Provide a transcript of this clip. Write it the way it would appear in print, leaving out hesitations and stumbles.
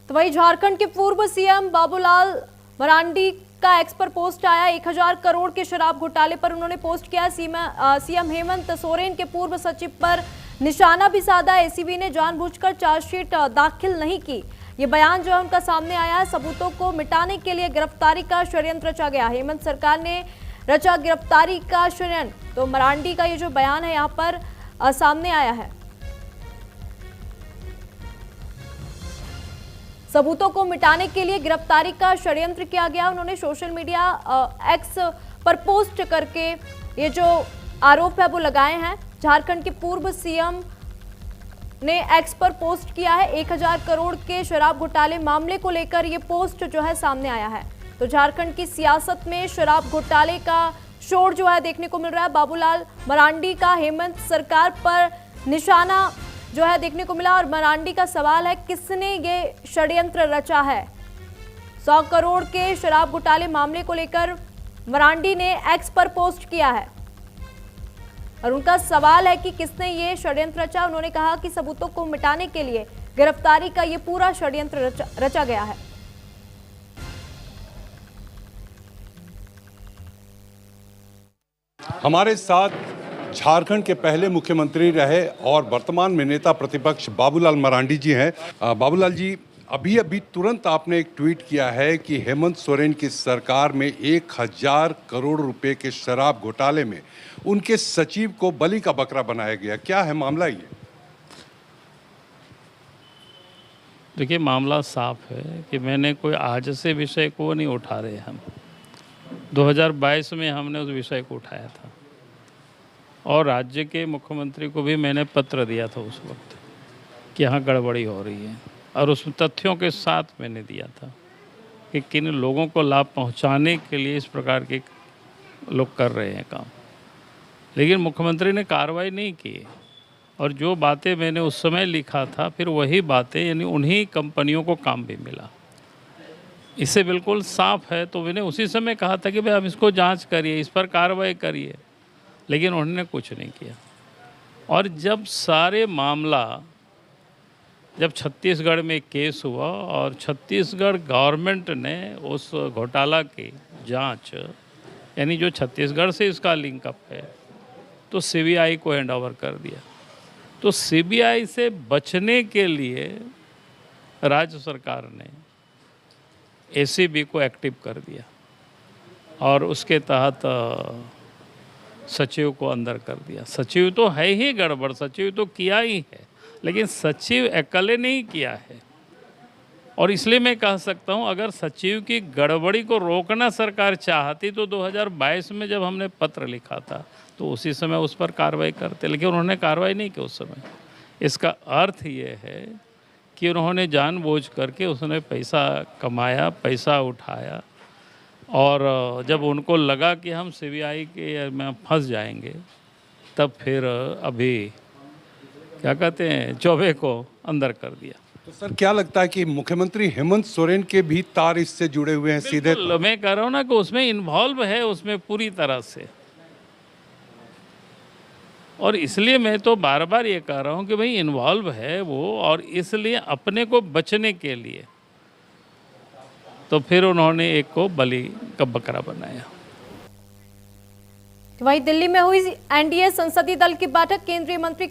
तो वहीं झारखंड के पूर्व सीएम बाबूलाल मरांडी का एक्स पर पोस्ट आया। 1000 करोड़ के शराब घोटाले पर उन्होंने पोस्ट किया। सीएम हेमंत सोरेन के पूर्व सचिव पर निशाना भी साधा। एसीबी ने जानबूझकर चार्जशीट दाखिल नहीं की। ये बयान जो है उनका सामने आया है। सबूतों को मिटाने के लिए गिरफ्तारी का षड्यंत्र रचा गया। हेमंत सरकार ने रचा गिरफ्तारी का षड्यंत्र। तो मरांडी का ये जो बयान है यहाँ पर सामने आया है। सबूतों को मिटाने के लिए गिरफ्तारी का षड्यंत्र किया गया। उन्होंने सोशल मीडिया एक्स पर पोस्ट करके ये जो आरोप है वो लगाए हैं। झारखंड के पूर्व सीएम ने एक्स पर पोस्ट किया है। 1000 करोड़ के शराब घोटाले मामले को लेकर ये पोस्ट जो है सामने आया है। तो झारखंड की सियासत में शराब घोटाले का शोर जो है देखने को मिल रहा है। बाबूलाल मरांडी का हेमंत सरकार पर निशाना जो है देखने को मिला। और मरांडी का सवाल है, किसने ये षड्यंत्र रचा है? 100 करोड़ के शराब घोटाले मामले को लेकर मरांडी ने एक्स पर पोस्ट किया है और उनका सवाल है कि किसने ये षड्यंत्र रचा। उन्होंने कहा कि सबूतों को मिटाने के लिए गिरफ्तारी का ये पूरा षड्यंत्र रचा गया है। हमारे साथ झारखंड के पहले मुख्यमंत्री रहे और वर्तमान में नेता प्रतिपक्ष बाबूलाल मरांडी जी हैं। बाबूलाल जी, अभी तुरंत आपने एक ट्वीट किया है कि हेमंत सोरेन की सरकार में 1000 करोड़ रुपए के शराब घोटाले में उनके सचिव को बलि का बकरा बनाया गया। क्या है मामला ये? देखिए, मामला साफ है कि मैंने कोई आज से विषय को नहीं उठा रहे। हम 2022 में हमने उस विषय को उठाया था और राज्य के मुख्यमंत्री को भी मैंने पत्र दिया था उस वक्त कि यहाँ गड़बड़ी हो रही है। और उस तथ्यों के साथ मैंने दिया था कि किन लोगों को लाभ पहुँचाने के लिए इस प्रकार के लोग कर रहे हैं काम। लेकिन मुख्यमंत्री ने कार्रवाई नहीं की और जो बातें मैंने उस समय लिखा था फिर वही बातें, यानी उन्हीं कंपनियों को काम भी मिला। इससे बिल्कुल साफ है। तो मैंने उसी समय कहा था कि भाई आप इसको जांच करिए, इस पर कार्रवाई करिए, लेकिन उन्होंने कुछ नहीं किया। और जब सारे मामला, जब छत्तीसगढ़ में केस हुआ और छत्तीसगढ़ गवर्नमेंट ने उस घोटाला की जांच, यानी जो छत्तीसगढ़ से इसका लिंकअप है, तो सीबीआई को हैंड ओवर कर दिया। तो सीबीआई से बचने के लिए राज्य सरकार ने एसीबी को एक्टिव कर दिया और उसके तहत सचिव को अंदर कर दिया। सचिव तो है ही गड़बड़, सचिव तो किया ही है, लेकिन सचिव अकेले नहीं किया है। और इसलिए मैं कह सकता हूं, अगर सचिव की गड़बड़ी को रोकना सरकार चाहती तो 2022 में जब हमने पत्र लिखा था तो उसी समय उस पर कार्रवाई करते, लेकिन उन्होंने कार्रवाई नहीं की उस समय। इसका अर्थ ये है कि उन्होंने जानबूझ करके उसने पैसा कमाया, पैसा उठाया और जब उनको लगा कि हम सीबीआई के में फंस जाएंगे तब फिर अभी क्या कहते हैं, चौबे को अंदर कर दिया। तो सर, क्या लगता है कि मुख्यमंत्री हेमंत सोरेन के भी तार इससे जुड़े हुए हैं सीधे? मैं कह रहा हूँ ना कि उसमें इन्वॉल्व है, उसमें पूरी तरह से। और इसलिए मैं तो बार बार ये कह रहा हूँ कि भाई इन्वॉल्व है वो, और इसलिए अपने को बचने के लिए तो फिर उन्होंने एक को बलि का बकरा बनाया। वहीं दिल्ली में हुई एनडीए संसदीय दल की बैठक, केंद्रीय मंत्री